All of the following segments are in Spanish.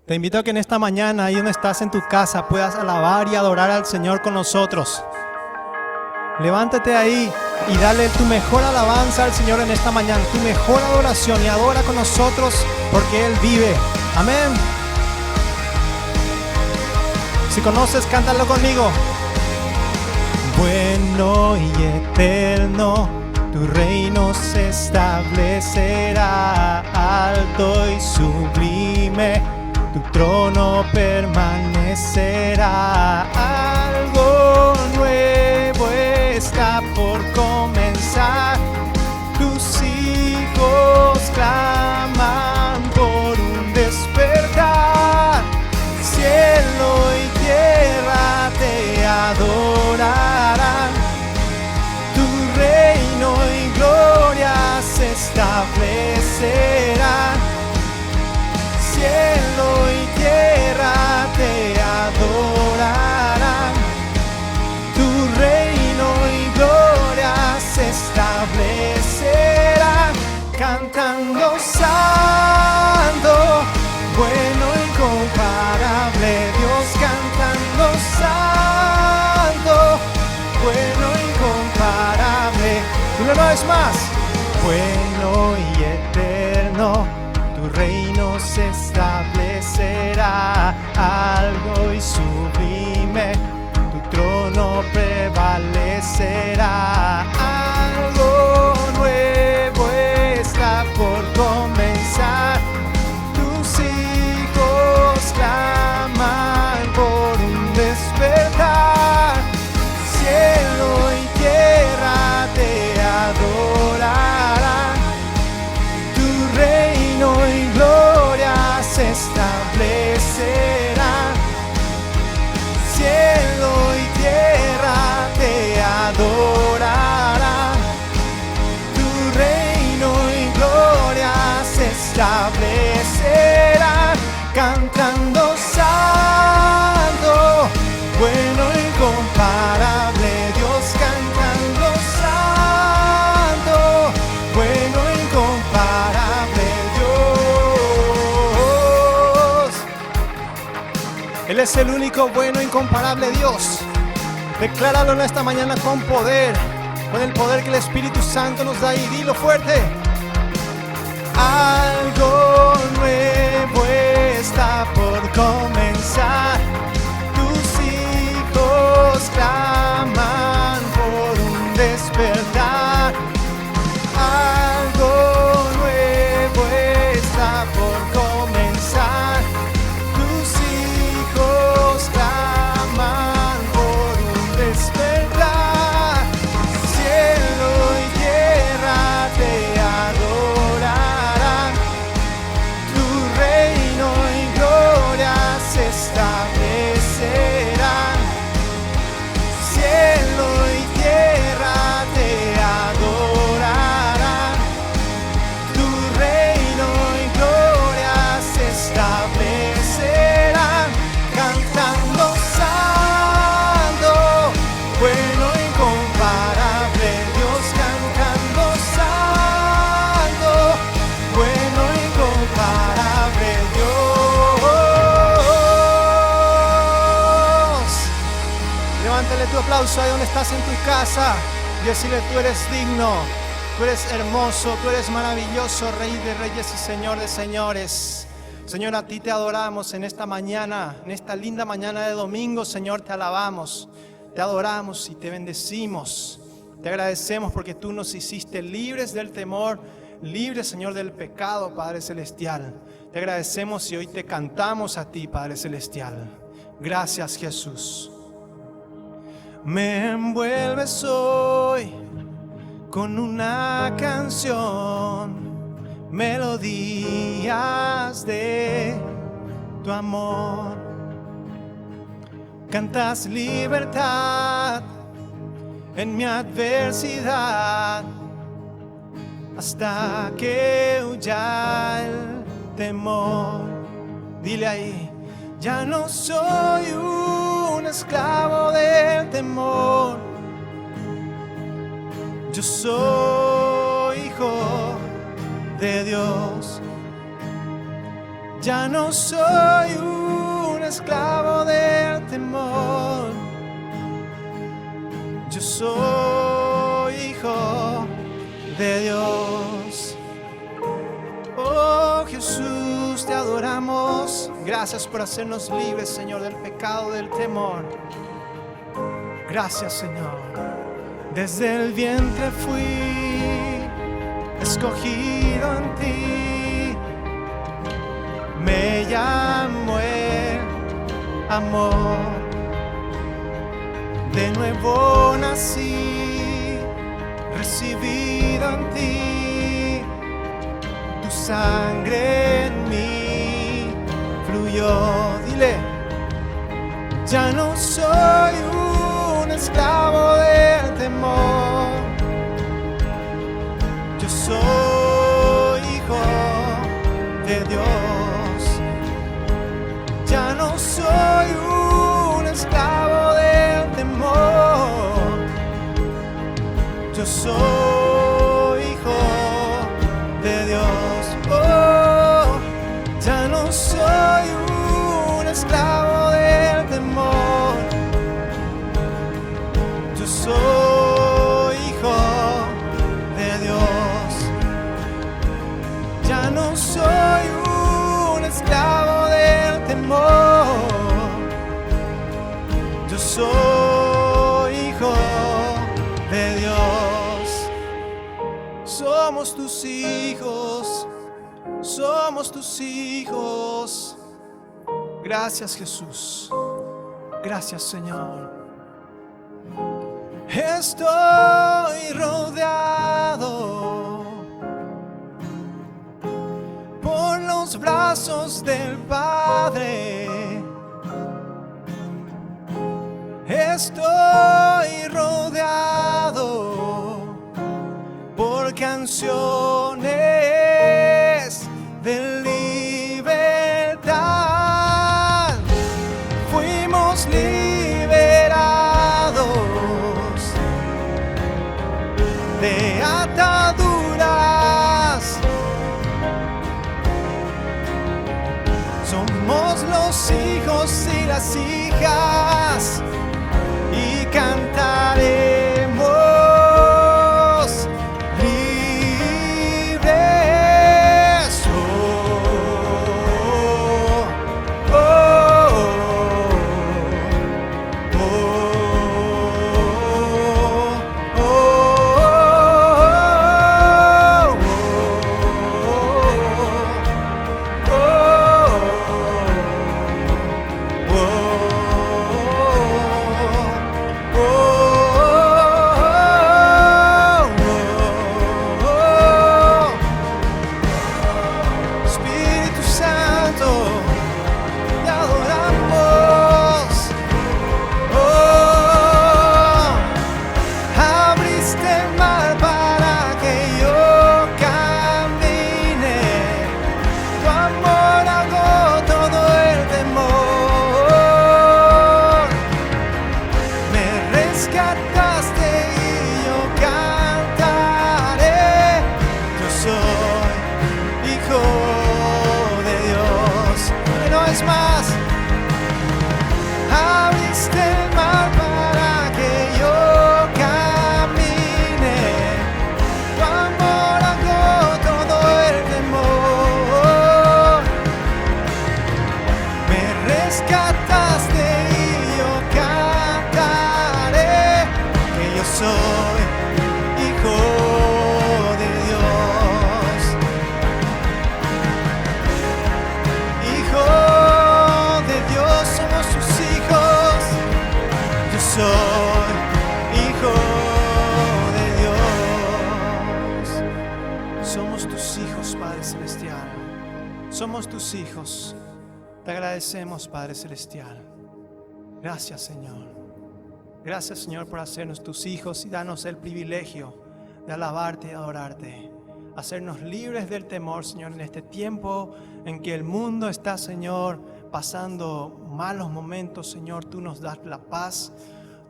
Te invito a que en esta mañana, ahí donde estás en tu casa, puedas alabar y adorar al Señor con nosotros. Levántate ahí y dale tu mejor alabanza al Señor en esta mañana, tu mejor adoración, y adora con nosotros porque Él vive. Amén. Si conoces, cántalo conmigo. Bueno y eterno, tu reino se establecerá, alto y sublime, tu trono permanecerá. Algo nuevo está por comenzar, tus hijos claman por un despertar. Cielo y tierra te adorarán, tu reino y gloria se establecerán. Cielo y tierra te adorarán, tu reino y gloria se establecerán. Cantando santo, bueno vez más. Bueno y eterno, tu reino se establecerá. Algo y sublime, tu trono prevalecerá. Algo nuevo está por comenzar. Tus hijos claman por un despertar. Cielo y tierra te adorarán. Tu reino y gloria se establecerá. Cielo y tierra te adorarán. Tu reino y gloria se establecerá. Cantando santo, bueno e incomparable Dios, cantando santo, bueno e incomparable Dios. Él es el único bueno e incomparable Dios. Decláralo en esta mañana con poder, con el poder que el Espíritu Santo nos da, y dilo fuerte. Algo nuevo está por comenzar. Tus hijos claman por un despertar. Algo nuevo está por comenzar. Tus hijos claman por un despertar. Cielo y tierra te adorarán. Tu reino y gloria se establecerán. Cielo y tierra te adorarán. Tu reino y gloria se establecerán. Cantando santo, bueno e incomparable Dios, cantando santo, bueno e incomparable Dios. Levántale tu aplauso ahí donde estás en tu casa y decirle: tú eres digno, tú eres hermoso, tú eres maravilloso, Rey de reyes y Señor de señores. Señor, a ti te adoramos en esta mañana, en esta linda mañana de domingo. Señor, te alabamos, te adoramos y te bendecimos. Te agradecemos porque tú nos hiciste libres del temor, libres, Señor, del pecado, Padre Celestial. Te agradecemos y hoy te cantamos a ti, Padre Celestial. Gracias, Jesús. Me envuelves hoy con una canción, melodías de tu amor. Cantas libertad en mi adversidad, hasta que huya el temor. Dile ahí: ya no soy un esclavo del temor. Yo soy hijo de Dios. Ya no soy un esclavo del temor. Yo soy hijo de Dios. Oh Jesús, te adoramos. Gracias por hacernos libres, Señor, del pecado, del temor. Gracias, Señor. Desde el vientre fui escogido en ti. Me llamó el amor. De nuevo nací, recibido en ti. Tu sangre en mí fluyó. Dile: ya no soy un esclavo del temor. Yo soy hijo de Dios. Ya no soy un esclavo del temor. Yo soy hijo de Dios. Oh, ya no soy un esclavo del temor. Yo soy hijo de somos tus hijos, somos tus hijos. Gracias, Jesús. Gracias, Señor. Estoy rodeado por los brazos del Padre. Estoy rodeado por canciones de libertad. Fuimos liberados de ataduras. Somos los hijos y las hijas y cantaremos libres. Oh, oh, oh, oh, Espíritu Santo, te adoramos. Oh, abriste el mar para que yo camine. Tu amor ahogó todo el temor. Me rescataste y yo cantaré. Yo soy hijo de Dios. No es más. Abriste el mar para que yo camine. Tu amor ahogó todo el temor. Me rescataste y yo cantaré que yo soy hijo de Dios. Hijo de Dios, somos sus hijos. Yo soy hijo de Dios. Somos tus hijos, Padre Celestial. Somos tus hijos. Te agradecemos, Padre Celestial. Gracias, Señor. Gracias, Señor, por hacernos tus hijos y darnos el privilegio de alabarte y adorarte. Hacernos libres del temor, Señor, en este tiempo en que el mundo está, Señor, pasando malos momentos, Señor. Tú nos das la paz.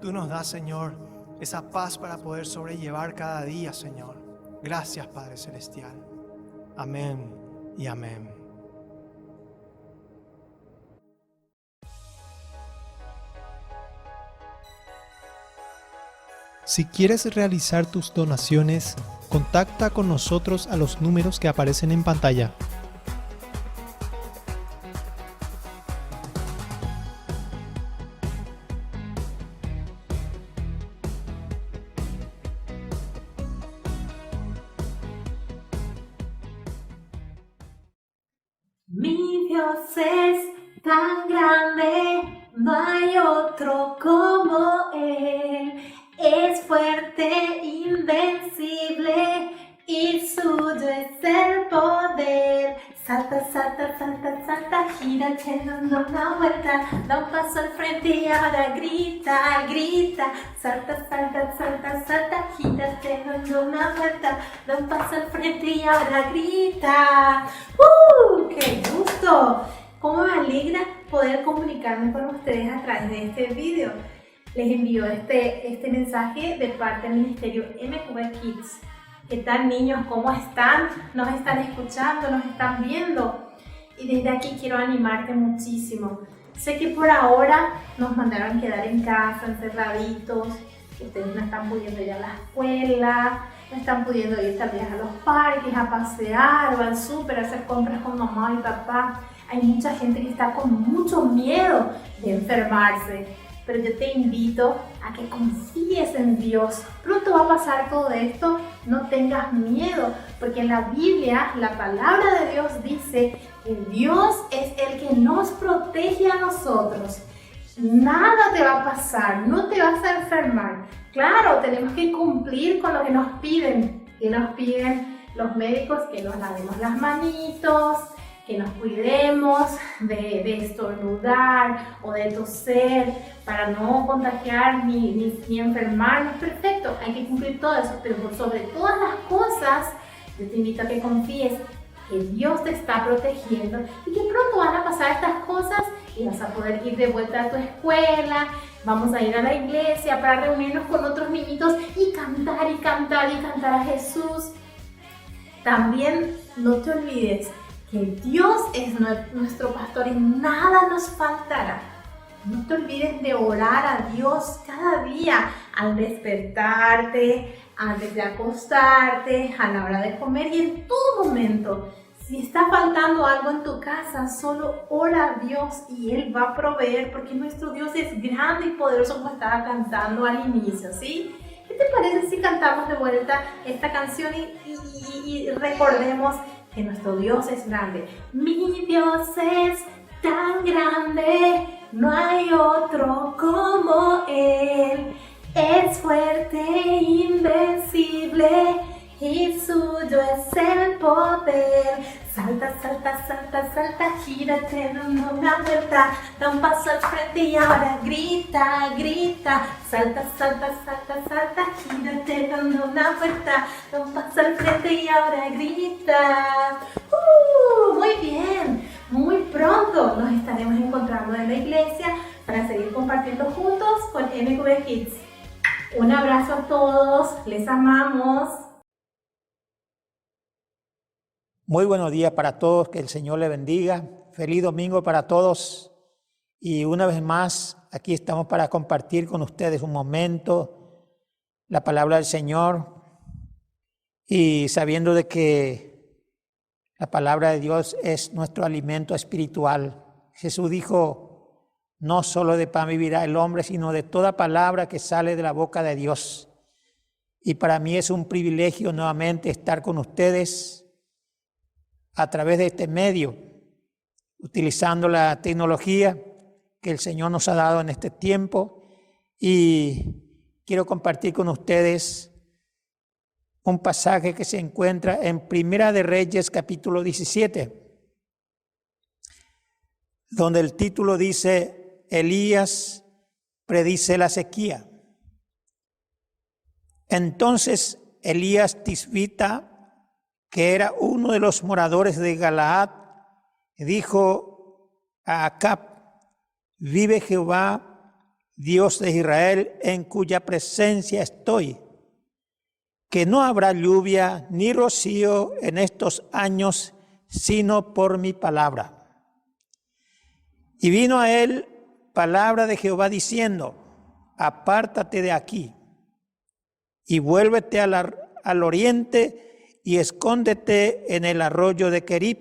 Tú nos das, Señor, esa paz para poder sobrellevar cada día, Señor. Gracias, Padre Celestial. Amén y amén. Si quieres realizar tus donaciones, contacta con nosotros a los números que aparecen en pantalla. Mi Dios es tan grande, no hay otro como Él. Es fuerte, invencible y suyo es el poder. Salta, salta, salta, salta, gira echando una vuelta, da un paso al frente y ahora grita, grita. Salta, salta, salta, salta, gira echando una vuelta, da un paso al frente y ahora grita. ¡Qué gusto! ¿Cómo me alegra poder comunicarme con ustedes a través de este video? Les envío este mensaje de parte del Ministerio MQB Kids. ¿Qué tal, niños? ¿Cómo están? ¿Nos están escuchando? ¿Nos están viendo? Y desde aquí quiero animarte muchísimo. Sé que por ahora nos mandaron quedar en casa, encerraditos. Ustedes no están pudiendo ir a la escuela, no están pudiendo ir tal vez a los parques, a pasear o al súper, a hacer compras con mamá y papá. Hay mucha gente que está con mucho miedo de enfermarse. Pero yo te invito a que confíes en Dios. Pronto va a pasar todo esto, no tengas miedo. porque en la Biblia la palabra de Dios dice que Dios es el que nos protege a nosotros. Nada te va a pasar, no te vas a enfermar. Claro, tenemos que cumplir con lo que nos piden. Que nos piden los médicos, que nos lavemos las manitos, que nos cuidemos de estornudar o de toser para no contagiar ni enfermarnos. Perfecto, hay que cumplir todo eso, pero por sobre todas las cosas, yo te invito a que confíes que Dios te está protegiendo y que pronto van a pasar estas cosas y vas a poder ir de vuelta a tu escuela, vamos a ir a la iglesia para reunirnos con otros niñitos y cantar y cantar y cantar a Jesús. También no te olvides que Dios es nuestro pastor y nada nos faltará. No te olvides de orar a Dios cada día al despertarte, antes de acostarte, a la hora de comer y en todo momento. Si está faltando algo en tu casa, solo ora a Dios y Él va a proveer, porque nuestro Dios es grande y poderoso, como estaba cantando al inicio, ¿sí? ¿Qué te parece si cantamos de vuelta esta canción y recordemos que nuestro Dios es grande? Mi Dios es tan grande, no hay otro como Él. Es fuerte, invencible, y suyo es el poder. Salta, salta, salta, salta, gírate, dando una vuelta, da un paso al frente y ahora grita, grita. Salta, salta, salta, salta, gírate, dando una vuelta, da un paso al frente y ahora grita. Muy bien, muy pronto nos estaremos encontrando en la iglesia para seguir compartiendo juntos con MQB Kids. Un abrazo a todos, les amamos. Muy buenos días para todos, que el Señor les bendiga. Feliz domingo para todos. Y una vez más, aquí estamos para compartir con ustedes un momento, la palabra del Señor. Y sabiendo de que la palabra de Dios es nuestro alimento espiritual. Jesús dijo, no solo de pan vivirá el hombre, sino de toda palabra que sale de la boca de Dios. Y para mí es un privilegio nuevamente estar con ustedes a través de este medio, utilizando la tecnología que el Señor nos ha dado en este tiempo. Y quiero compartir con ustedes un pasaje que se encuentra en Primera de Reyes, capítulo 17, donde el título dice, Elías predice la sequía. Entonces Elías Tisbita, que era uno de los moradores de Galaad, dijo a Acab, vive Jehová, Dios de Israel, en cuya presencia estoy, que no habrá lluvia ni rocío en estos años, sino por mi palabra. Y vino a él palabra de Jehová diciendo, apártate de aquí y vuélvete al oriente y escóndete en el arroyo de Querib,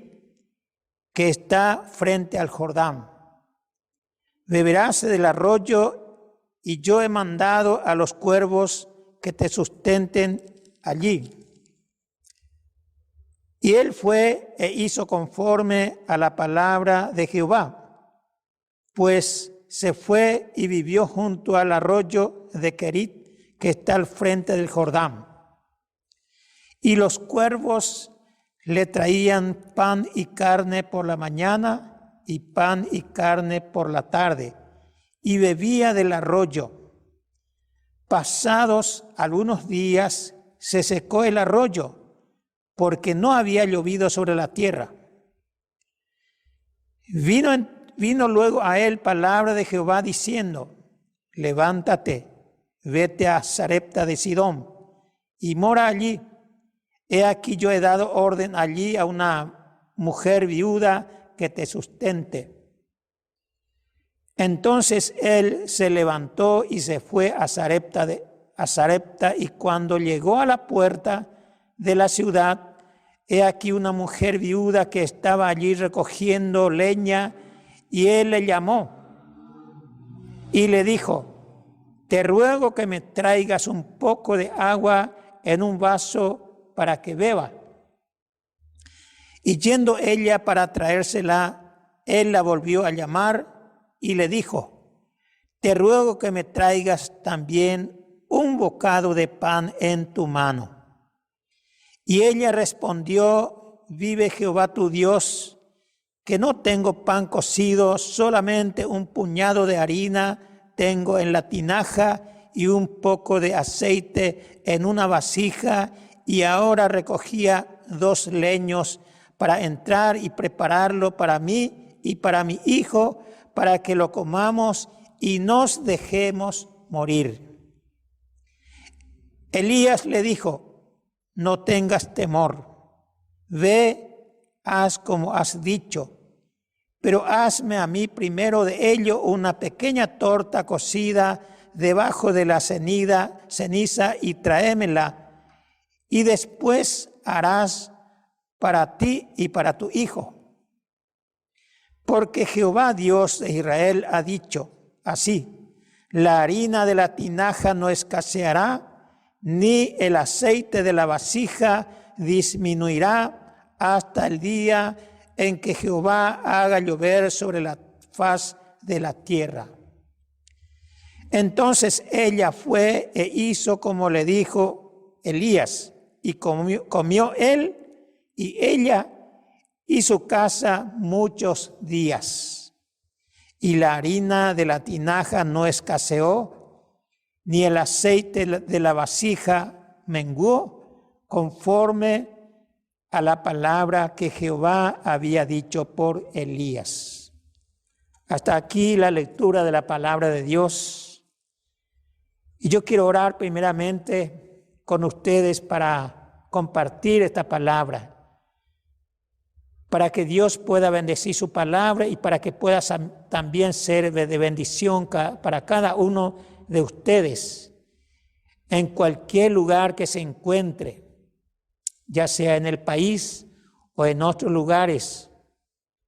que está frente al Jordán. Beberás del arroyo y yo he mandado a los cuervos que te sustenten allí. Y él fue e hizo conforme a la palabra de Jehová, pues se fue y vivió junto al arroyo de Querib, que está al frente del Jordán. Y los cuervos le traían pan y carne por la mañana y pan y carne por la tarde, y bebía del arroyo. Pasados algunos días se secó el arroyo, porque no había llovido sobre la tierra. Vino luego a él palabra de Jehová diciendo, levántate, vete a Sarepta de Sidón y mora allí. He aquí yo he dado orden allí a una mujer viuda que te sustente. Entonces él se levantó y se fue a Sarepta, y cuando llegó a la puerta de la ciudad, he aquí una mujer viuda que estaba allí recogiendo leña, y él le llamó y le dijo, te ruego que me traigas un poco de agua en un vaso para que beba. Y yendo ella para traérsela, él la volvió a llamar y le dijo: te ruego que me traigas también un bocado de pan en tu mano. Y ella respondió: vive Jehová tu Dios, que no tengo pan cocido, solamente un puñado de harina tengo en la tinaja y un poco de aceite en una vasija, y ahora recogía 2 leños para entrar y prepararlo para mí y para mi hijo, para que lo comamos y nos dejemos morir. Elías le dijo: no tengas temor, ve, haz como has dicho, pero hazme a mí primero de ello una pequeña torta cocida debajo de la ceniza y tráemela, y después harás para ti y para tu hijo. Porque Jehová Dios de Israel ha dicho así: la harina de la tinaja no escaseará, ni el aceite de la vasija disminuirá hasta el día en que Jehová haga llover sobre la faz de la tierra. Entonces ella fue e hizo como le dijo Elías, y comió él y ella y su casa muchos días. Y la harina de la tinaja no escaseó, ni el aceite de la vasija menguó, conforme a la palabra que Jehová había dicho por Elías. Hasta aquí la lectura de la palabra de Dios. Y yo quiero orar primeramente con ustedes para compartir esta palabra, para que Dios pueda bendecir su palabra y para que pueda también ser de bendición para cada uno de ustedes en cualquier lugar que se encuentre, ya sea en el país o en otros lugares.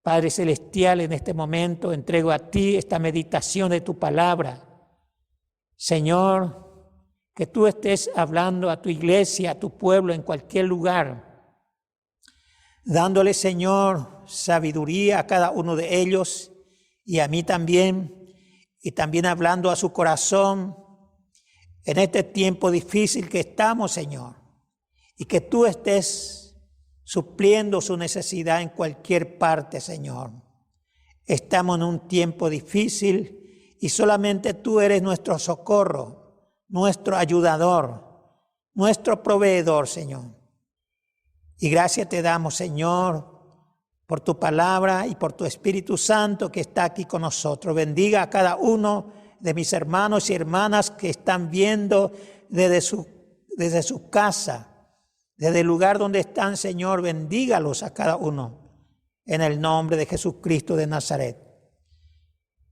Padre Celestial, en este momento entrego a ti esta meditación de tu palabra. Señor, que tú estés hablando a tu iglesia, a tu pueblo en cualquier lugar, dándole, Señor, sabiduría a cada uno de ellos y a mí también, y también hablando a su corazón en este tiempo difícil que estamos, Señor, y que tú estés supliendo su necesidad en cualquier parte, Señor. Estamos en un tiempo difícil y solamente tú eres nuestro socorro, nuestro ayudador, nuestro proveedor, Señor. Y gracias te damos, Señor, por tu palabra y por tu Espíritu Santo que está aquí con nosotros. Bendiga a cada uno de mis hermanos y hermanas que están viendo desde su casa, desde el lugar donde están, Señor. Bendígalos a cada uno en el nombre de Jesucristo de Nazaret.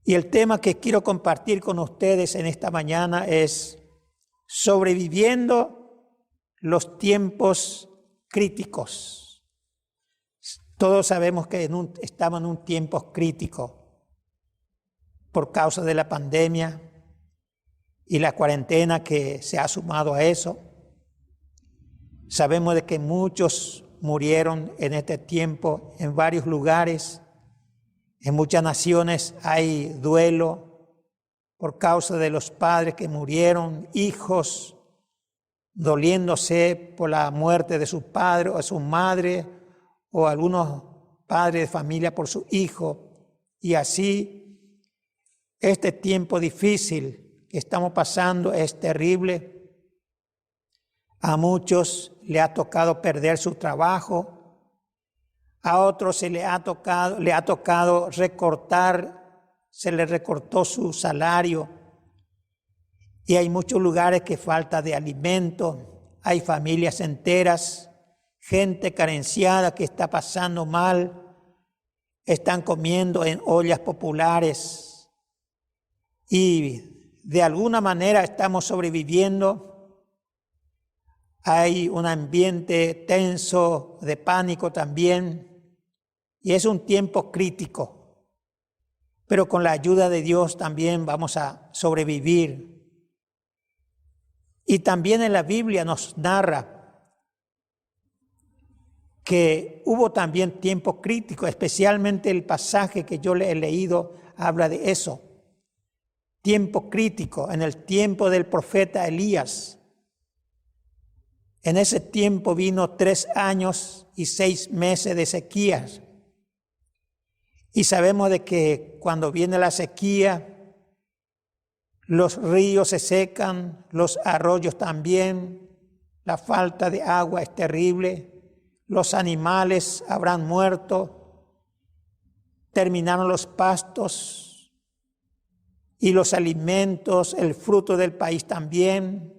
Y el tema que quiero compartir con ustedes en esta mañana es sobreviviendo los tiempos críticos. Todos sabemos que estamos en un tiempo crítico por causa de la pandemia y la cuarentena que se ha sumado a eso. Sabemos de que muchos murieron en este tiempo en varios lugares. En muchas naciones hay duelo por causa de los padres que murieron, hijos doliéndose por la muerte de su padre o de su madre, o algunos padres de familia por su hijo. Y así, este tiempo difícil que estamos pasando es terrible. A muchos le ha tocado perder su trabajo, a otros se le ha tocado recortar, se le recortó su salario. Y hay muchos lugares que falta de alimento, hay familias enteras, gente carenciada que está pasando mal, están comiendo en ollas populares y de alguna manera estamos sobreviviendo. Hay un ambiente tenso de pánico también y es un tiempo crítico, pero con la ayuda de Dios también vamos a sobrevivir. Y también en la Biblia nos narra que hubo también tiempo crítico, especialmente el pasaje que yo le he leído habla de eso. Tiempo crítico, en el tiempo del profeta Elías. En ese tiempo vino 3 años y 6 meses de sequías. Y sabemos de que cuando viene la sequía, los ríos se secan, los arroyos también, la falta de agua es terrible, los animales habrán muerto, terminaron los pastos y los alimentos, el fruto del país también,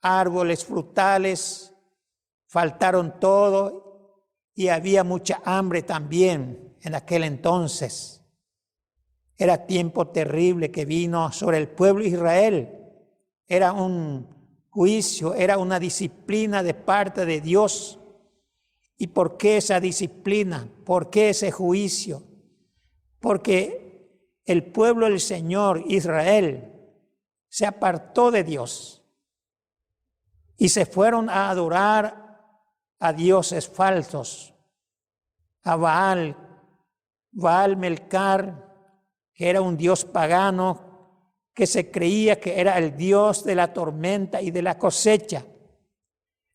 árboles frutales, faltaron todo y había mucha hambre también en aquel entonces. Era tiempo terrible que vino sobre el pueblo de Israel. Era un juicio, era una disciplina de parte de Dios. ¿Y por qué esa disciplina? ¿Por qué ese juicio? Porque el pueblo del Señor, Israel, se apartó de Dios y se fueron a adorar a dioses falsos, a Baal Melcar, que era un dios pagano, que se creía que era el dios de la tormenta y de la cosecha.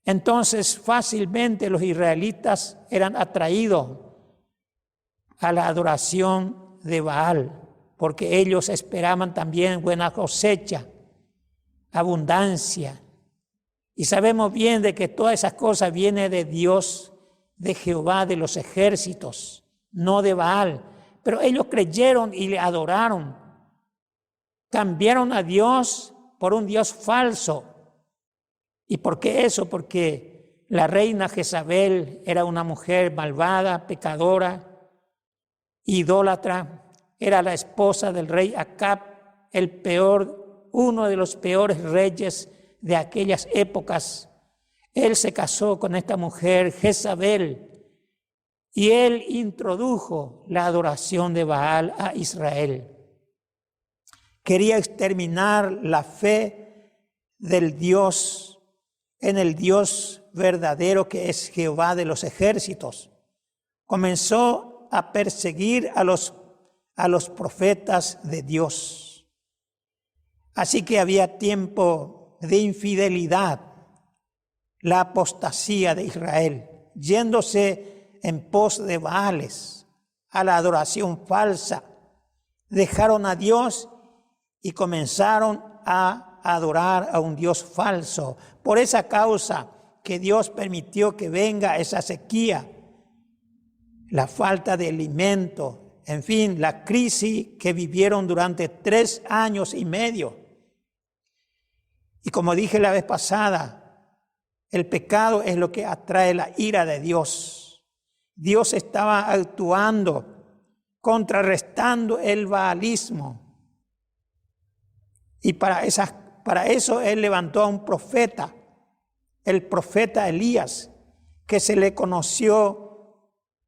Entonces fácilmente los israelitas eran atraídos a la adoración de Baal, porque ellos esperaban también buena cosecha, abundancia. Y sabemos bien de que todas esas cosas vienen de Dios, de Jehová de los ejércitos, no de Baal. Pero ellos creyeron y le adoraron. Cambiaron a Dios por un Dios falso. ¿Y por qué eso? Porque la reina Jezabel era una mujer malvada, pecadora, idólatra. Era la esposa del rey Acab, uno de los peores reyes de aquellas épocas. Él se casó con esta mujer, Jezabel, y él introdujo la adoración de Baal a Israel. Quería exterminar la fe del Dios en el Dios verdadero que es Jehová de los ejércitos. Comenzó a perseguir a los profetas de Dios. Así que había tiempo de infidelidad, la apostasía de Israel, yéndose en pos de Baales, a la adoración falsa. Dejaron a Dios y comenzaron a adorar a un Dios falso. Por esa causa que Dios permitió que venga esa sequía, la falta de alimento, en fin, la crisis que vivieron durante 3 años y medio. Y como dije la vez pasada, el pecado es lo que atrae la ira de Dios. Dios estaba actuando, contrarrestando el baalismo. Y para eso Él levantó a un profeta, el profeta Elías, que se le conoció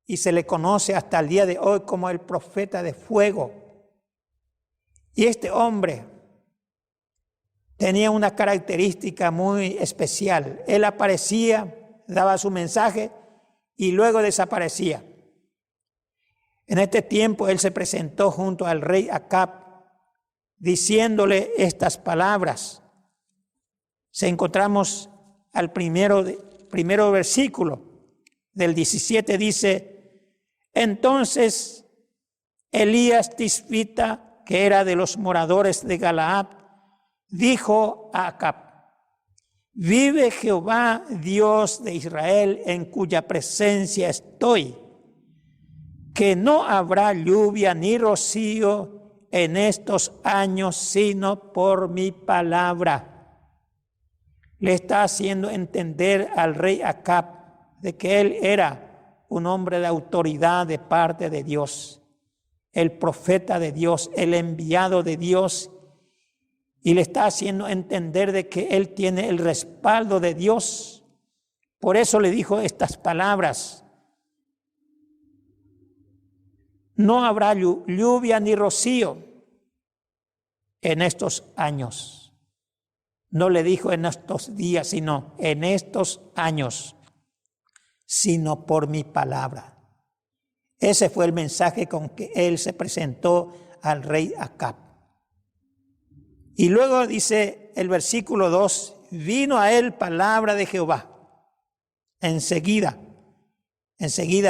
y se le conoce hasta el día de hoy como el profeta de fuego. Y este hombre tenía una característica muy especial. Él aparecía, daba su mensaje y luego desaparecía. En este tiempo él se presentó junto al rey Acab, diciéndole estas palabras. Se encontramos al primero versículo del 17, dice: entonces Elías Tisbita, que era de los moradores de Galaad, dijo a Acab: vive Jehová, Dios de Israel, en cuya presencia estoy, que no habrá lluvia ni rocío en estos años, sino por mi palabra. Le está haciendo entender al rey Acab de que él era un hombre de autoridad de parte de Dios, el profeta de Dios, el enviado de Dios, y le está haciendo entender de que él tiene el respaldo de Dios. Por eso le dijo estas palabras: no habrá lluvia ni rocío en estos años. No le dijo en estos días, sino en estos años, sino por mi palabra. Ese fue el mensaje con que él se presentó al rey Acab. Y luego dice el versículo 2, vino a él palabra de Jehová. Enseguida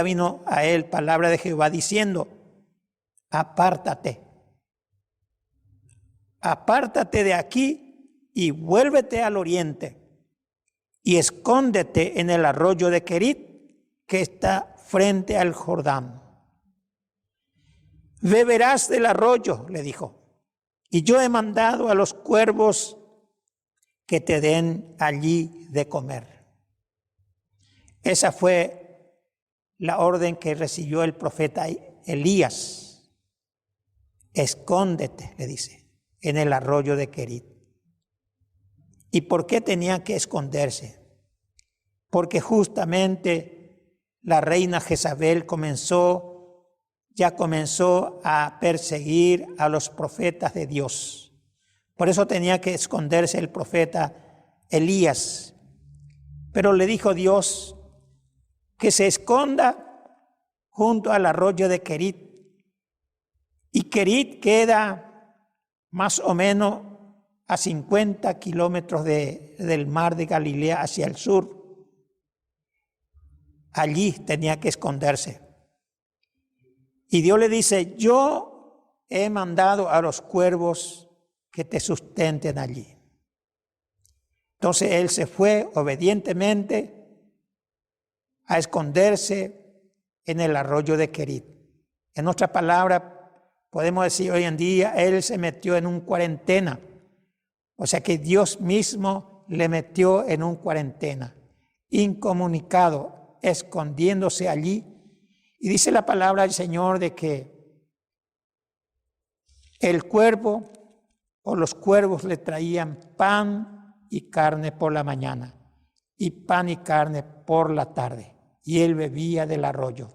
vino a él palabra de Jehová diciendo, apártate de aquí y vuélvete al oriente y escóndete en el arroyo de Querit que está frente al Jordán. Beberás del arroyo, le dijo, y yo he mandado a los cuervos que te den allí de comer. Esa fue la orden que recibió el profeta Elías. Escóndete, le dice, en el arroyo de Querit. ¿Y por qué tenía que esconderse? Porque justamente la reina Jezabel ya comenzó a perseguir a los profetas de Dios. Por eso tenía que esconderse el profeta Elías. Pero le dijo Dios que se esconda junto al arroyo de Querit. Y Querit queda más o menos a 50 kilómetros del mar de Galilea hacia el sur. Allí tenía que esconderse. Y Dios le dice, yo he mandado a los cuervos que te sustenten allí. Entonces él se fue obedientemente a esconderse en el arroyo de Querit. En otras palabras, podemos decir hoy en día, él se metió en un cuarentena. O sea que Dios mismo le metió en un cuarentena, incomunicado, escondiéndose allí. Y dice la palabra del Señor de que el cuervo o los cuervos le traían pan y carne por la mañana y pan y carne por la tarde. Y él bebía del arroyo.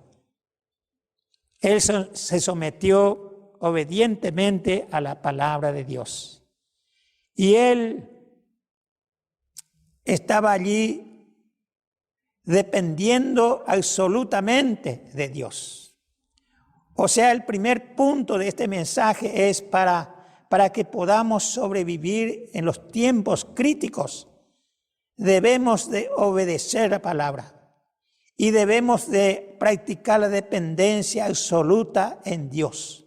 Él se sometió obedientemente a la palabra de Dios. Y él estaba allí dependiendo absolutamente de Dios. O sea, el primer punto de este mensaje es para que podamos sobrevivir en los tiempos críticos. Debemos de obedecer la palabra y debemos de practicar la dependencia absoluta en Dios.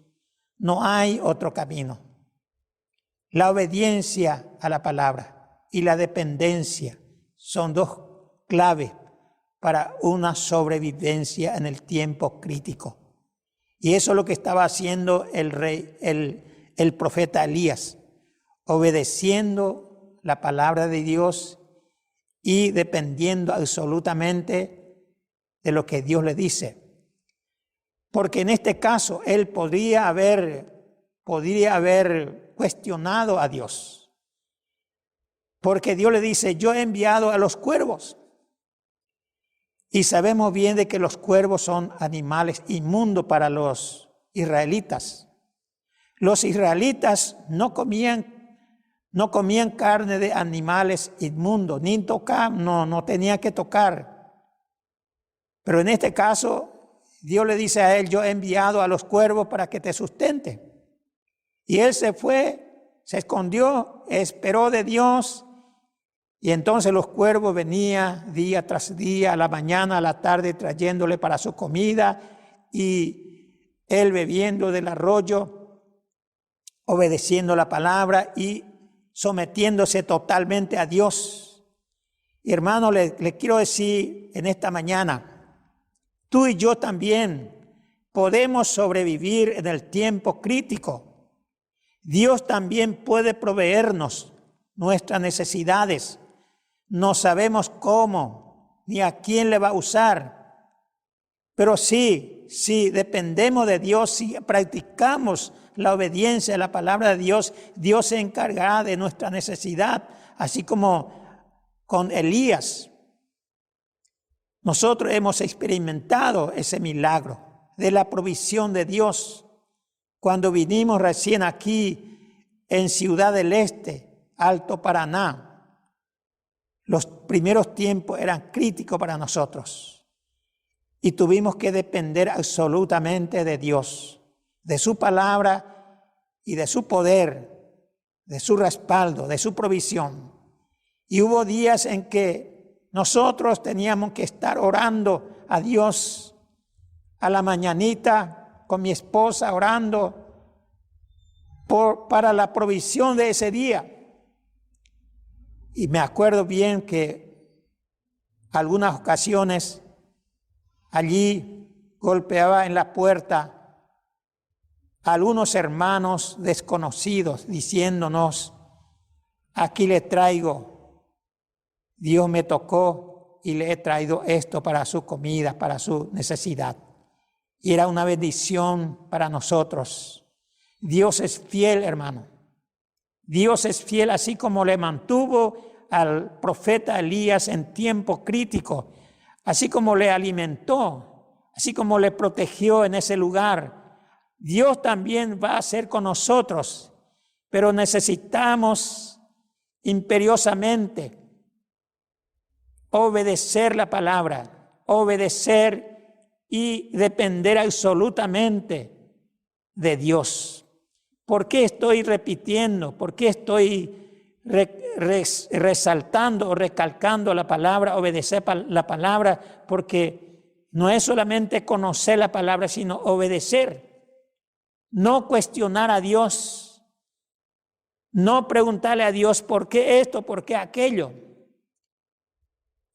No hay otro camino. La obediencia a la palabra y la dependencia son dos claves para una sobrevivencia en el tiempo crítico. Y eso es lo que estaba haciendo el profeta Elías, obedeciendo la palabra de Dios y dependiendo absolutamente de lo que Dios le dice. Porque en este caso él podría haber cuestionado a Dios. Porque Dios le dice, yo he enviado a los cuervos. Y sabemos bien de que los cuervos son animales inmundos para los israelitas. Los israelitas no comían carne de animales inmundos, ni tocaban, no tenía que tocar. Pero en este caso, Dios le dice a él, yo he enviado a los cuervos para que te sustenten. Y él se fue, se escondió, esperó de Dios. Y entonces los cuervos venían día tras día, a la mañana, a la tarde, trayéndole para su comida. Y él bebiendo del arroyo, obedeciendo la palabra y sometiéndose totalmente a Dios. Y hermano, le quiero decir en esta mañana, tú y yo también podemos sobrevivir en el tiempo crítico. Dios también puede proveernos nuestras necesidades. No sabemos cómo ni a quién le va a usar. Pero sí, dependemos de Dios, si practicamos la obediencia a la palabra de Dios, Dios se encargará de nuestra necesidad, así como con Elías. Nosotros hemos experimentado ese milagro de la provisión de Dios. Cuando vinimos recién aquí en Ciudad del Este, Alto Paraná, los primeros tiempos eran críticos para nosotros. y tuvimos que depender absolutamente de Dios, de su palabra y de su poder, de su respaldo, de su provisión. Y hubo días en que nosotros teníamos que estar orando a Dios a la mañanita con mi esposa, orando para la provisión de ese día. Y me acuerdo bien que algunas ocasiones allí golpeaba en la puerta a algunos hermanos desconocidos diciéndonos: aquí le traigo, Dios me tocó y le he traído esto para su comida, para su necesidad. Y era una bendición para nosotros. Dios es fiel, hermano. Dios es fiel, así como le mantuvo al profeta Elías en tiempo crítico, así como le alimentó, así como le protegió en ese lugar. Dios también va a hacer con nosotros, pero necesitamos imperiosamente obedecer la palabra, obedecer y depender absolutamente de Dios. ¿Por qué estoy repitiendo? ¿Por qué estoy resaltando o recalcando la palabra, obedecer la palabra? Porque no es solamente conocer la palabra, sino obedecer. No cuestionar a Dios. No preguntarle a Dios por qué esto, por qué aquello.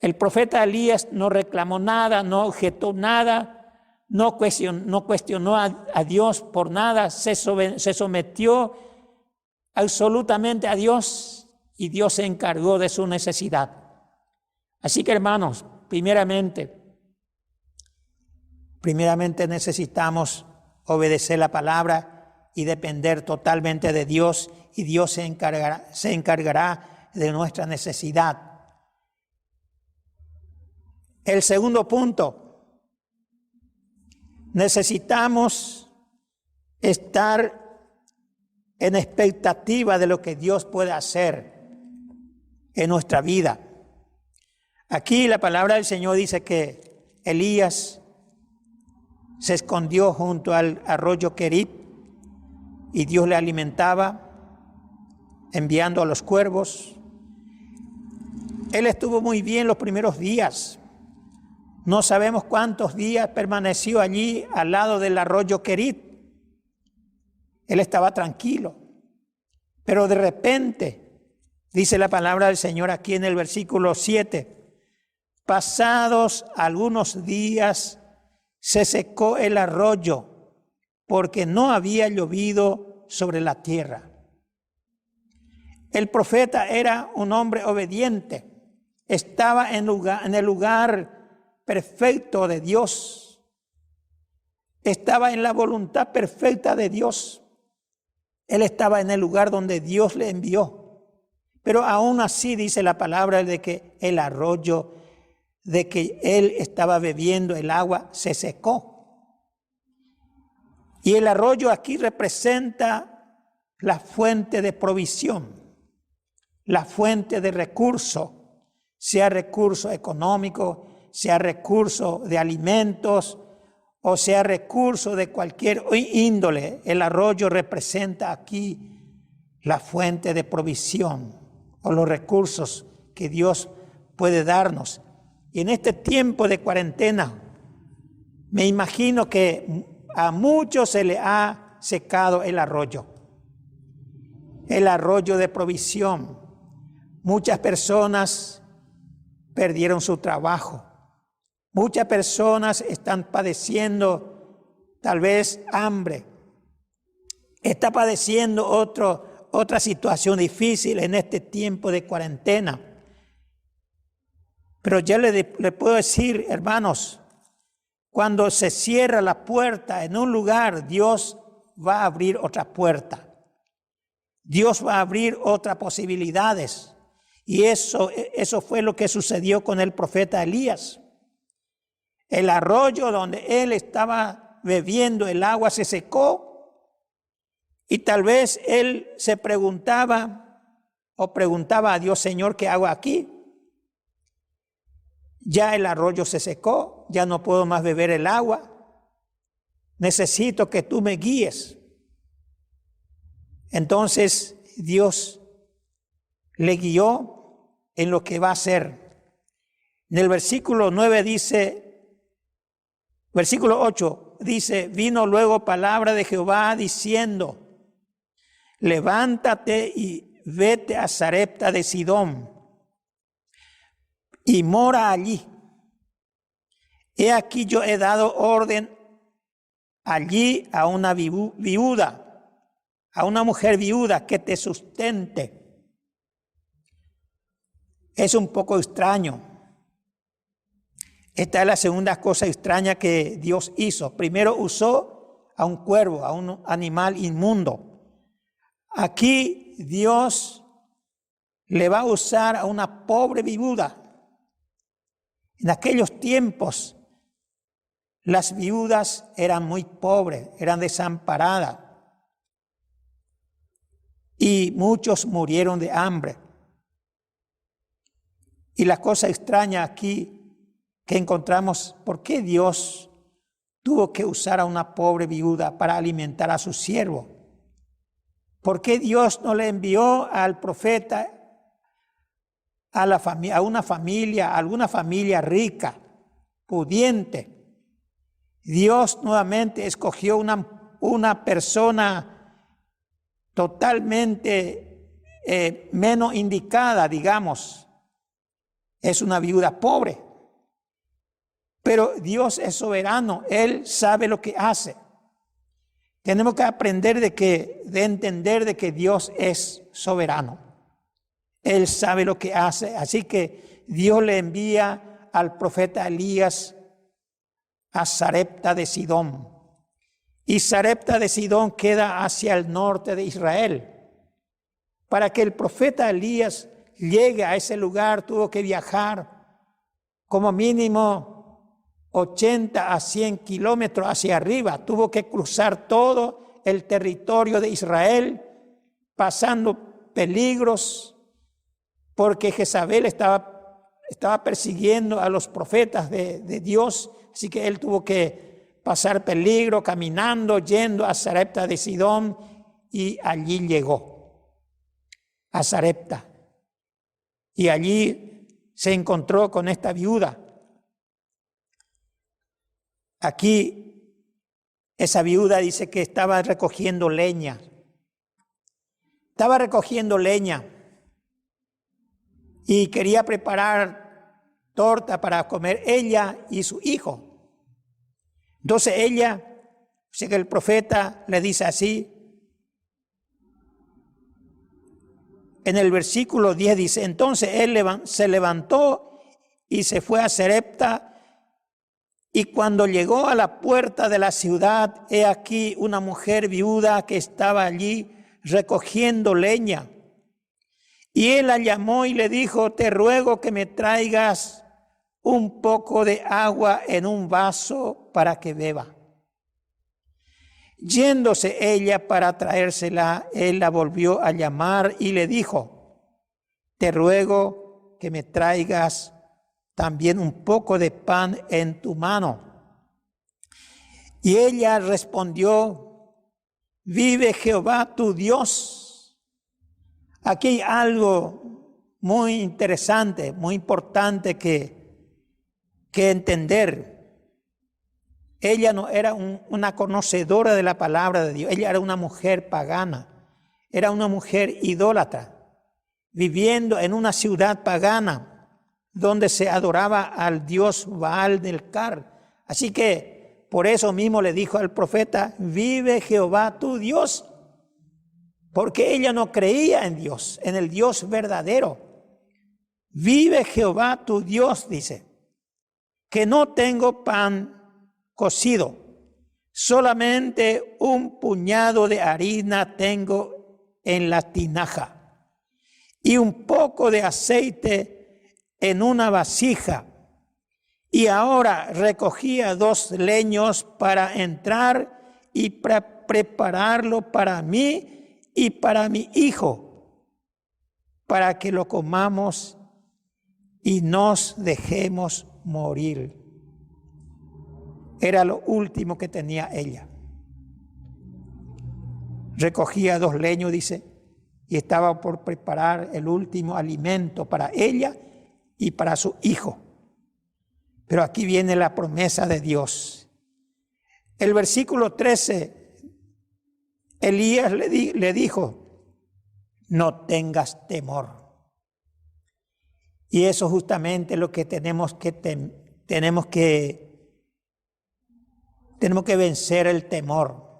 El profeta Elías no reclamó nada, no objetó nada. No cuestionó a Dios por nada, se sometió absolutamente a Dios y Dios se encargó de su necesidad. Así que, hermanos, primeramente necesitamos obedecer la palabra y depender totalmente de Dios, y Dios se encargará de nuestra necesidad. El segundo punto: necesitamos estar en expectativa de lo que Dios puede hacer en nuestra vida. Aquí la palabra del Señor dice que Elías se escondió junto al arroyo Querit y Dios le alimentaba enviando a los cuervos. Él estuvo muy bien los primeros días. No sabemos cuántos días permaneció allí al lado del arroyo Querit. Él estaba tranquilo. Pero de repente, dice la palabra del Señor aquí en el versículo 7, pasados algunos días se secó el arroyo porque no había llovido sobre la tierra. El profeta era un hombre obediente. Estaba en el lugar perfecto de Dios. Estaba en la voluntad perfecta de Dios. Él estaba en el lugar donde Dios le envió. Pero aún así dice la palabra de que el arroyo, de que él estaba bebiendo el agua, se secó. Y el arroyo aquí representa la fuente de provisión, la fuente de recurso, sea recurso económico, sea recurso de alimentos o sea recurso de cualquier índole. El arroyo representa aquí la fuente de provisión o los recursos que Dios puede darnos. Y en este tiempo de cuarentena, me imagino que a muchos se le ha secado el arroyo de provisión. Muchas personas perdieron su trabajo. Muchas personas están padeciendo tal vez hambre. Está padeciendo otra situación difícil en este tiempo de cuarentena. Pero ya le puedo decir, hermanos, cuando se cierra la puerta en un lugar, Dios va a abrir otra puerta. Dios va a abrir otras posibilidades. Y eso fue lo que sucedió con el profeta Elías. El arroyo donde él estaba bebiendo el agua se secó y tal vez él se preguntaba a Dios: Señor, ¿qué hago aquí? ya el arroyo se secó, ya no puedo más beber el agua. Necesito que tú me guíes. Entonces Dios le guió en lo que va a hacer. En el versículo 9 dice, versículo 8 dice, vino luego palabra de Jehová diciendo, levántate y vete a Sarepta de Sidón y mora allí. He aquí yo he dado orden allí a una viuda, a una mujer viuda que te sustente. Es un poco extraño. Esta es la segunda cosa extraña que Dios hizo. Primero usó a un cuervo, a un animal inmundo. Aquí Dios le va a usar a una pobre viuda. En aquellos tiempos, las viudas eran muy pobres, eran desamparadas. Y muchos murieron de hambre. Y la cosa extraña aquí que encontramos, ¿por qué Dios tuvo que usar a una pobre viuda para alimentar a su siervo? ¿Por qué Dios no le envió al profeta a alguna familia rica, pudiente? Dios nuevamente escogió una persona totalmente menos indicada, digamos. Es una viuda pobre. Pero Dios es soberano, Él sabe lo que hace. Tenemos que aprender de entender de que Dios es soberano. Él sabe lo que hace. Así que Dios le envía al profeta Elías a Sarepta de Sidón. Y Sarepta de Sidón queda hacia el norte de Israel. Para que el profeta Elías llegue a ese lugar, tuvo que viajar como mínimo 80 a 100 kilómetros hacia arriba. Tuvo que cruzar todo el territorio de Israel, pasando peligros, porque Jezabel estaba persiguiendo a los profetas de Dios. Así que él tuvo que pasar peligro, caminando, yendo a Sarepta de Sidón, y allí llegó a Sarepta. Y allí se encontró con esta viuda. Aquí esa viuda dice que estaba recogiendo leña. Estaba recogiendo leña y quería preparar torta para comer ella y su hijo. Entonces ella, sé que el profeta le dice así, en el versículo 10 dice, entonces él se levantó y se fue a Sarepta. Y cuando llegó a la puerta de la ciudad, he aquí una mujer viuda que estaba allí recogiendo leña. Y él la llamó y le dijo, te ruego que me traigas un poco de agua en un vaso para que beba. Yéndose ella para traérsela, él la volvió a llamar y le dijo, te ruego que me traigas también un poco de pan en tu mano. Y ella respondió, vive Jehová tu Dios. Aquí hay algo muy interesante, muy importante que entender. Ella no era una conocedora de la palabra de Dios, ella era una mujer pagana, era una mujer idólatra, viviendo en una ciudad pagana, donde se adoraba al dios Baal del Car. Así que por eso mismo le dijo al profeta, vive Jehová tu Dios, porque ella no creía en Dios, en el Dios verdadero. Vive Jehová tu Dios, dice, que no tengo pan cocido, solamente un puñado de harina tengo en la tinaja y un poco de aceite en una vasija, y ahora recogía 2 leños para entrar y prepararlo para mí y para mi hijo, para que lo comamos y nos dejemos morir. Era lo último que tenía ella. Recogía 2 leños, dice, y estaba por preparar el último alimento para ella y para su hijo. Pero aquí viene la promesa de Dios. El versículo 13, Elías le dijo, no tengas temor. Y eso justamente es lo que tenemos que vencer el temor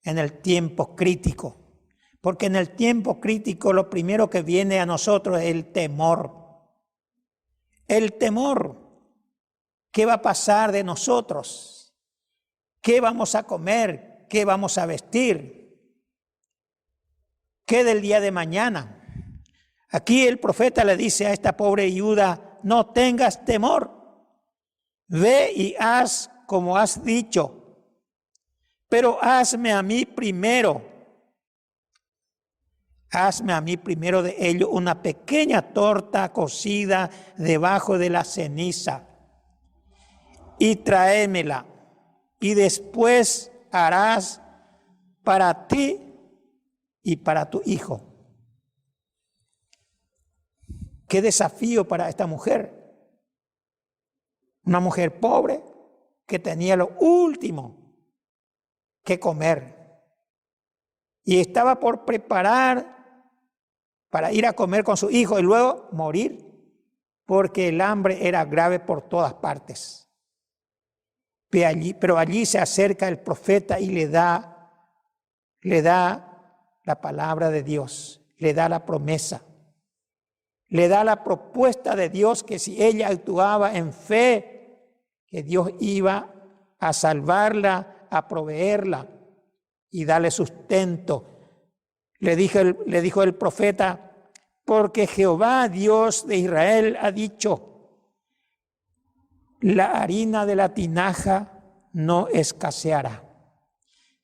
en el tiempo crítico. Porque en el tiempo crítico lo primero que viene a nosotros es el temor. El temor. ¿Qué va a pasar de nosotros? ¿Qué vamos a comer? ¿Qué vamos a vestir? ¿Qué del día de mañana? Aquí el profeta le dice a esta pobre viuda, no tengas temor. Ve y haz como has dicho, pero hazme a mí primero. Hazme a mí primero de ello una pequeña torta cocida debajo de la ceniza y tráemela, y después harás para ti y para tu hijo. Qué desafío para esta mujer. Una mujer pobre que tenía lo último que comer. Y estaba por preparar para ir a comer con su hijo y luego morir, porque el hambre era grave por todas partes. Pero allí se acerca el profeta y le da la palabra de Dios, le da la promesa. Le da la propuesta de Dios que si ella actuaba en fe, que Dios iba a salvarla, a proveerla y darle sustento. Le dijo el profeta, porque Jehová, Dios de Israel, ha dicho, la harina de la tinaja no escaseará,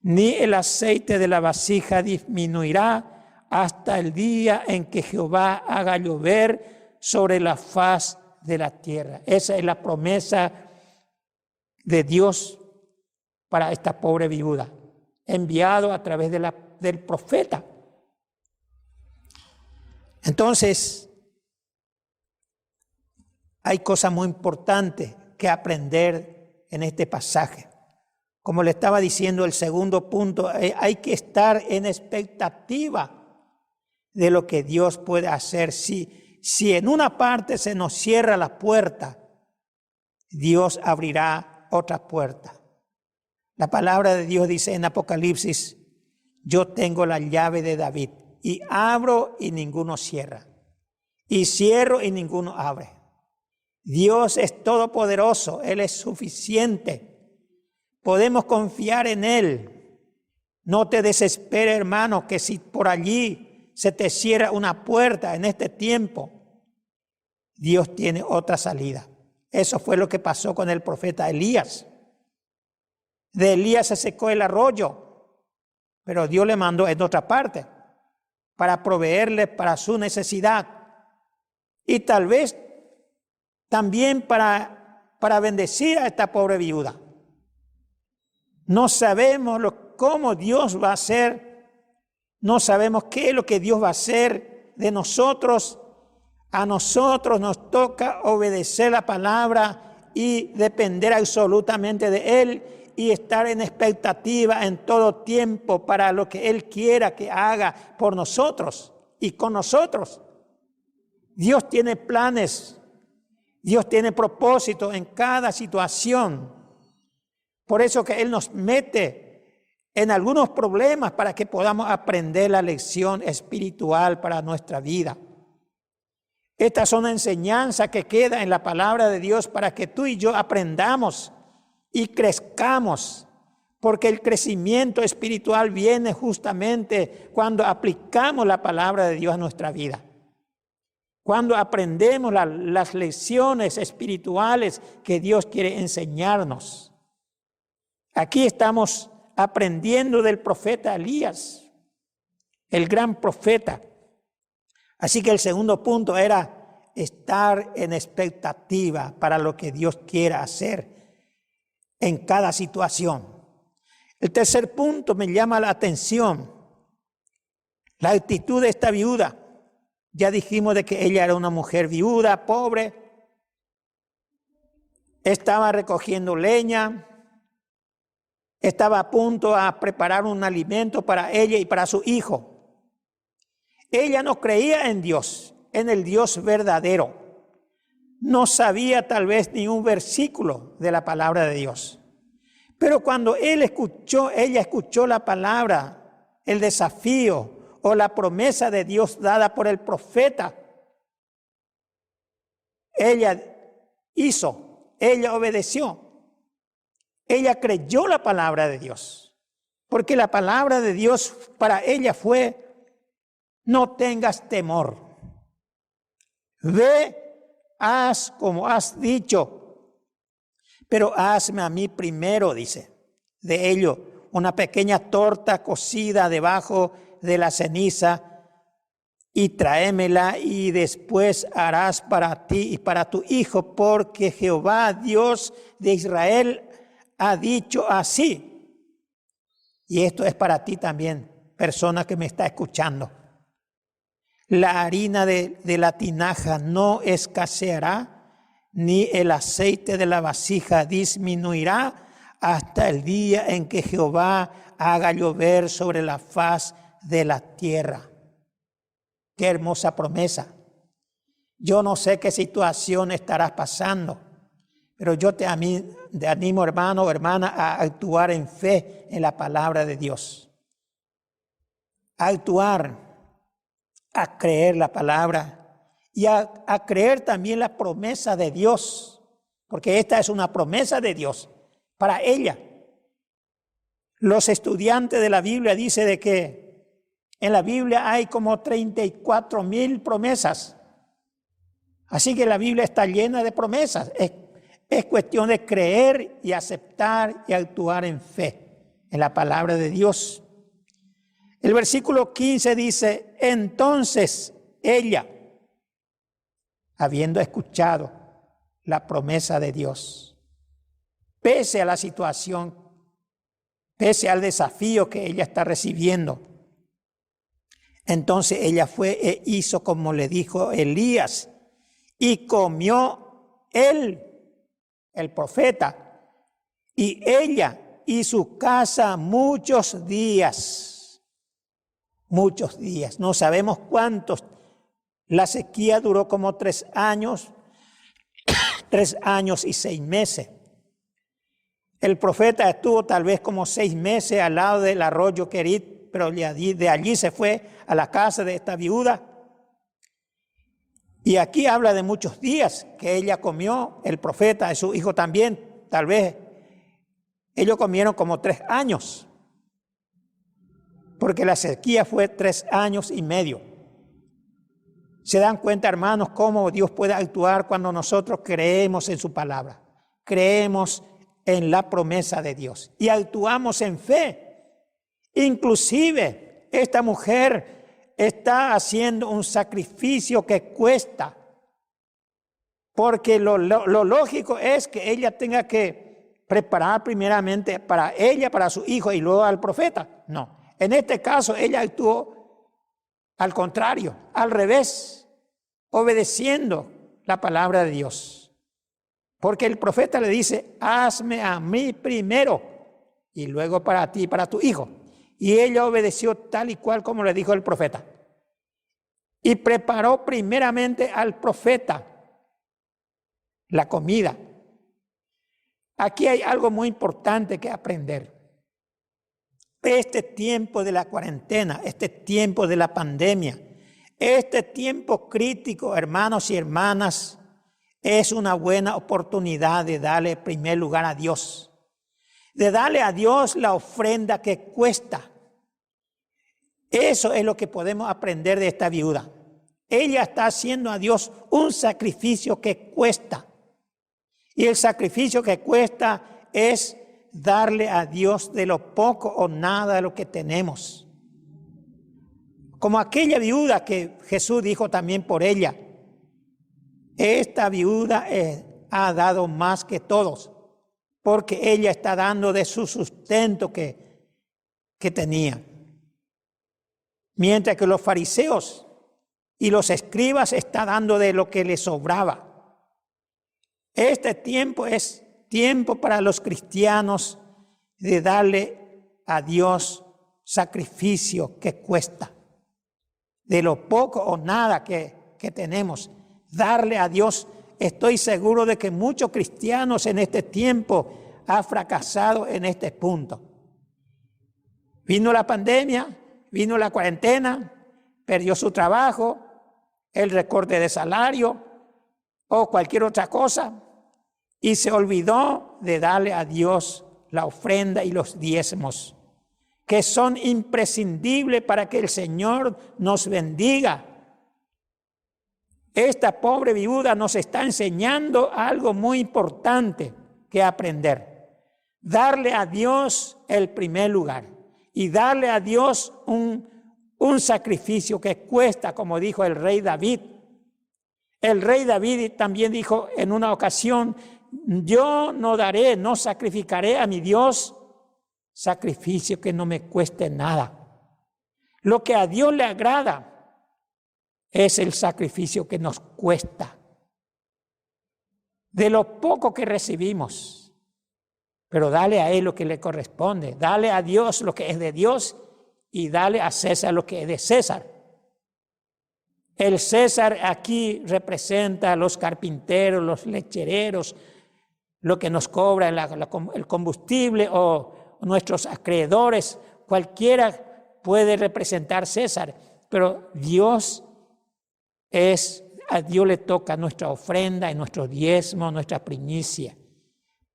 ni el aceite de la vasija disminuirá hasta el día en que Jehová haga llover sobre la faz de la tierra. Esa es la promesa de Dios para esta pobre viuda, enviado a través del profeta. Entonces, hay cosas muy importantes que aprender en este pasaje. Como le estaba diciendo, el segundo punto, hay que estar en expectativa de lo que Dios puede hacer. Si en una parte se nos cierra la puerta, Dios abrirá otra puerta. La palabra de Dios dice en Apocalipsis, yo tengo la llave de David y abro y ninguno cierra, y cierro y ninguno abre. Dios es todopoderoso, Él es suficiente. Podemos confiar en Él. No te desesperes, hermano, que si por allí se te cierra una puerta en este tiempo, Dios tiene otra salida. Eso fue lo que pasó con el profeta Elías. De Elías se secó el arroyo, pero Dios le mandó en otra parte para proveerle para su necesidad y tal vez también para bendecir a esta pobre viuda. No sabemos cómo Dios va a hacer, no sabemos qué es lo que Dios va a hacer de nosotros. A nosotros nos toca obedecer la palabra y depender absolutamente de Él y estar en expectativa en todo tiempo para lo que Él quiera que haga por nosotros y con nosotros. Dios tiene planes, Dios tiene propósito en cada situación. Por eso que Él nos mete en algunos problemas para que podamos aprender la lección espiritual para nuestra vida. Esta es una enseñanza que queda en la palabra de Dios para que tú y yo aprendamos y crezcamos, porque el crecimiento espiritual viene justamente cuando aplicamos la palabra de Dios a nuestra vida. Cuando aprendemos las lecciones espirituales que Dios quiere enseñarnos. Aquí estamos aprendiendo del profeta Elías, el gran profeta. Así que el segundo punto era estar en expectativa para lo que Dios quiera hacer en cada situación. El tercer punto me llama la atención. La actitud de esta viuda. Ya dijimos de que ella era una mujer viuda, pobre. Estaba recogiendo leña. Estaba a punto a preparar un alimento para ella y para su hijo. Ella no creía en Dios, en el Dios verdadero. No sabía tal vez ni un versículo de la palabra de Dios. Pero cuando ella escuchó la palabra, el desafío o la promesa de Dios dada por el profeta, ella obedeció. Ella creyó la palabra de Dios, porque la palabra de Dios para ella fue: no tengas temor. Ve, haz como has dicho, pero hazme a mí primero, dice. De ello, una pequeña torta cocida debajo de la ceniza y tráemela, y después harás para ti y para tu hijo, porque Jehová, Dios de Israel, ha dicho así. Y esto es para ti también, persona que me está escuchando. La harina de la tinaja no escaseará, ni el aceite de la vasija disminuirá, hasta el día en que Jehová haga llover sobre la faz de la tierra. Qué hermosa promesa. Yo no sé qué situación estarás pasando, pero yo te animo, hermano o hermana, a actuar en fe en la palabra de Dios. A actuar, a creer la palabra y a creer también la promesa de Dios, porque esta es una promesa de Dios para ella. Los estudiantes de la Biblia dicen de que en la Biblia hay como 34,000 promesas. Así que la Biblia está llena de promesas. Es cuestión de creer y aceptar y actuar en fe en la palabra de Dios. El versículo 15 dice: entonces ella, habiendo escuchado la promesa de Dios, pese a la situación, pese al desafío que ella está recibiendo, entonces ella fue e hizo como le dijo Elías, y comió él, el profeta, y ella y su casa muchos días. No sabemos cuántos. La sequía duró como 3 años, 3 años y 6 meses. El profeta estuvo tal vez como 6 meses al lado del arroyo Querit, pero de allí se fue a la casa de esta viuda. Y aquí habla de muchos días que ella comió, el profeta y su hijo también. Tal vez ellos comieron como 3 años, porque la sequía fue 3 años y medio. ¿Se dan cuenta, hermanos, cómo Dios puede actuar cuando nosotros creemos en su palabra? Creemos en la promesa de Dios y actuamos en fe. Inclusive, esta mujer está haciendo un sacrificio que cuesta, porque lo lógico es que ella tenga que preparar primeramente para ella, para su hijo y luego al profeta. No, en este caso ella actuó al contrario, al revés, obedeciendo la palabra de Dios. Porque el profeta le dice: hazme a mí primero y luego para ti y para tu hijo. Y ella obedeció tal y cual como le dijo el profeta. Y preparó primeramente al profeta la comida. Aquí hay algo muy importante que aprender. Este tiempo de la cuarentena, este tiempo de la pandemia, este tiempo crítico, hermanos y hermanas, es una buena oportunidad de darle primer lugar a Dios. De darle a Dios la ofrenda que cuesta. Eso es lo que podemos aprender de esta viuda. Ella está haciendo a Dios un sacrificio que cuesta. Y el sacrificio que cuesta es darle a Dios de lo poco o nada de lo que tenemos. Como aquella viuda que Jesús dijo también por ella: esta viuda ha dado más que todos, porque ella está dando de su sustento que tenía. Mientras que los fariseos y los escribas están dando de lo que les sobraba. Este tiempo es tiempo para los cristianos de darle a Dios sacrificio que cuesta. De lo poco o nada que tenemos, darle a Dios. Estoy seguro de que muchos cristianos en este tiempo han fracasado en este punto. Vino la pandemia, vino la cuarentena, perdió su trabajo, el recorte de salario o cualquier otra cosa, y se olvidó de darle a Dios la ofrenda y los diezmos, que son imprescindibles para que el Señor nos bendiga. Esta pobre viuda nos está enseñando algo muy importante que aprender. Darle a Dios el primer lugar y darle a Dios un sacrificio que cuesta, como dijo el rey David. El rey David también dijo en una ocasión: yo no sacrificaré a mi Dios sacrificio que no me cueste nada. Lo que a Dios le agrada es el sacrificio que nos cuesta. De lo poco que recibimos, pero dale a Él lo que le corresponde. Dale a Dios lo que es de Dios y dale a César lo que es de César. El César aquí representa a los carpinteros, los lechereros, lo que nos cobra el combustible o nuestros acreedores. Cualquiera puede representar César, pero a Dios le toca nuestra ofrenda y nuestro diezmo, nuestra primicia,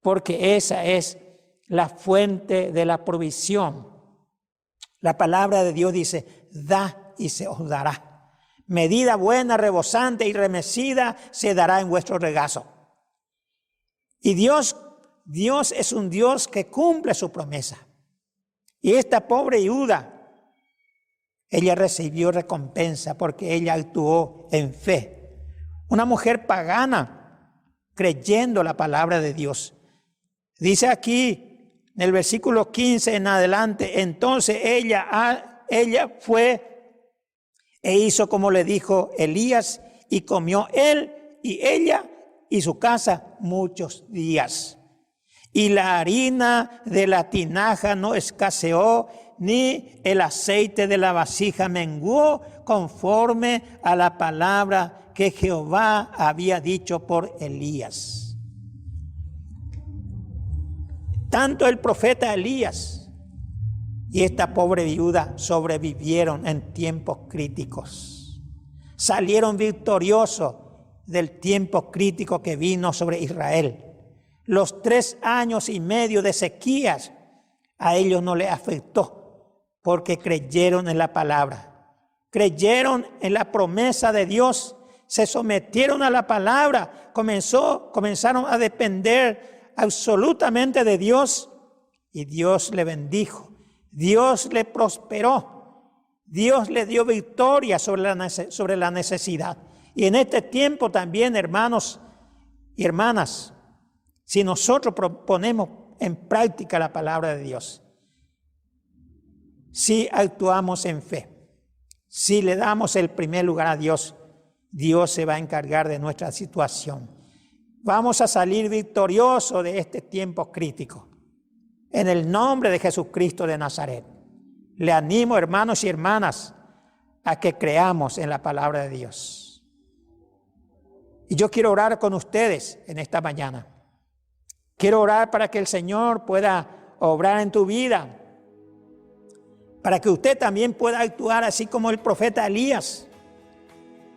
porque esa es la fuente de la provisión. La palabra de Dios dice: da y se os dará. Medida buena, rebosante y remecida se dará en vuestro regazo. Y Dios es un Dios que cumple su promesa. Y esta pobre viuda, ella recibió recompensa porque ella actuó en fe. Una mujer pagana, creyendo la palabra de Dios. Dice aquí en el versículo 15 en adelante: entonces ella fue e hizo como le dijo Elías, y comió él y ella y su casa muchos días. Y la harina de la tinaja no escaseó, ni el aceite de la vasija menguó, conforme a la palabra que Jehová había dicho por Elías. Tanto el profeta Elías y esta pobre viuda sobrevivieron en tiempos críticos. Salieron victoriosos del tiempo crítico que vino sobre Israel. Los 3 años y medio de sequías a ellos no les afectó, porque creyeron en la palabra, creyeron en la promesa de Dios, se sometieron a la palabra, comenzaron a depender absolutamente de Dios, y Dios le bendijo, Dios le prosperó, Dios le dio victoria sobre la necesidad. Y en este tiempo también, hermanos y hermanas, si nosotros ponemos en práctica la palabra de Dios, si actuamos en fe, si le damos el primer lugar a Dios, Dios se va a encargar de nuestra situación. Vamos a salir victoriosos de este tiempo crítico. En el nombre de Jesucristo de Nazaret, le animo, hermanos y hermanas, a que creamos en la palabra de Dios. Y yo quiero orar con ustedes en esta mañana. Quiero orar para que el Señor pueda obrar en tu vida, para que usted también pueda actuar así como el profeta Elías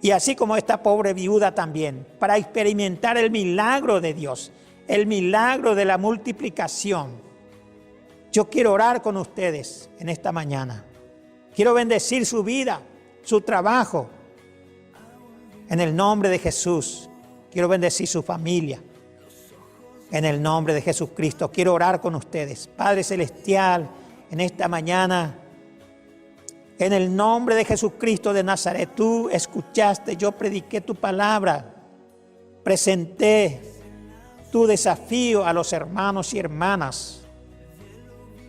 y así como esta pobre viuda también, para experimentar el milagro de Dios, el milagro de la multiplicación. Yo quiero orar con ustedes en esta mañana. Quiero bendecir su vida, su trabajo. En el nombre de Jesús, quiero bendecir su familia. En el nombre de Jesucristo, quiero orar con ustedes. Padre Celestial, en esta mañana, en el nombre de Jesucristo de Nazaret, tú escuchaste, yo prediqué tu palabra. presenté tu desafío a los hermanos y hermanas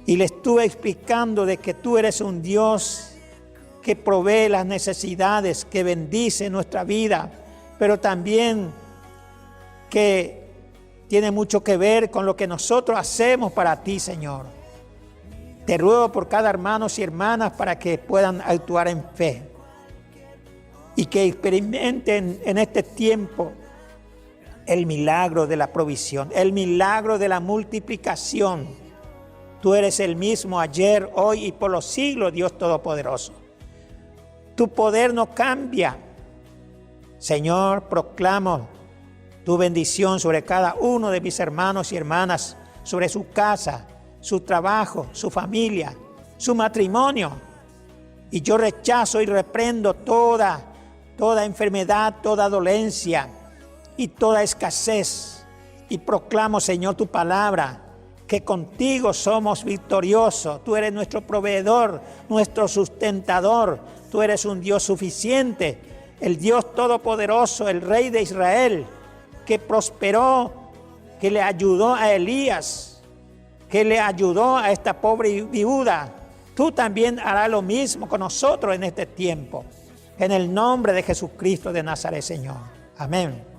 y les estuve explicando de que tú eres un Dios que provee las necesidades, que bendice nuestra vida, pero también que tiene mucho que ver con lo que nosotros hacemos para ti, Señor. Te ruego por cada hermano y hermanas para que puedan actuar en fe y que experimenten en este tiempo el milagro de la provisión, el milagro de la multiplicación. Tú eres el mismo ayer, hoy y por los siglos, Dios Todopoderoso. Tu poder no cambia. Señor, proclamo tu bendición sobre cada uno de mis hermanos y hermanas, sobre su casa, su trabajo, su familia, su matrimonio. Y yo rechazo y reprendo toda enfermedad, toda dolencia y toda escasez. Y proclamo, Señor, tu palabra, que contigo somos victoriosos. Tú eres nuestro proveedor, nuestro sustentador. Tú eres un Dios suficiente, el Dios todopoderoso, el Rey de Israel, que prosperó, que le ayudó a Elías, que le ayudó a esta pobre viuda. Tú también harás lo mismo con nosotros en este tiempo. En el nombre de Jesucristo de Nazaret, Señor. Amén.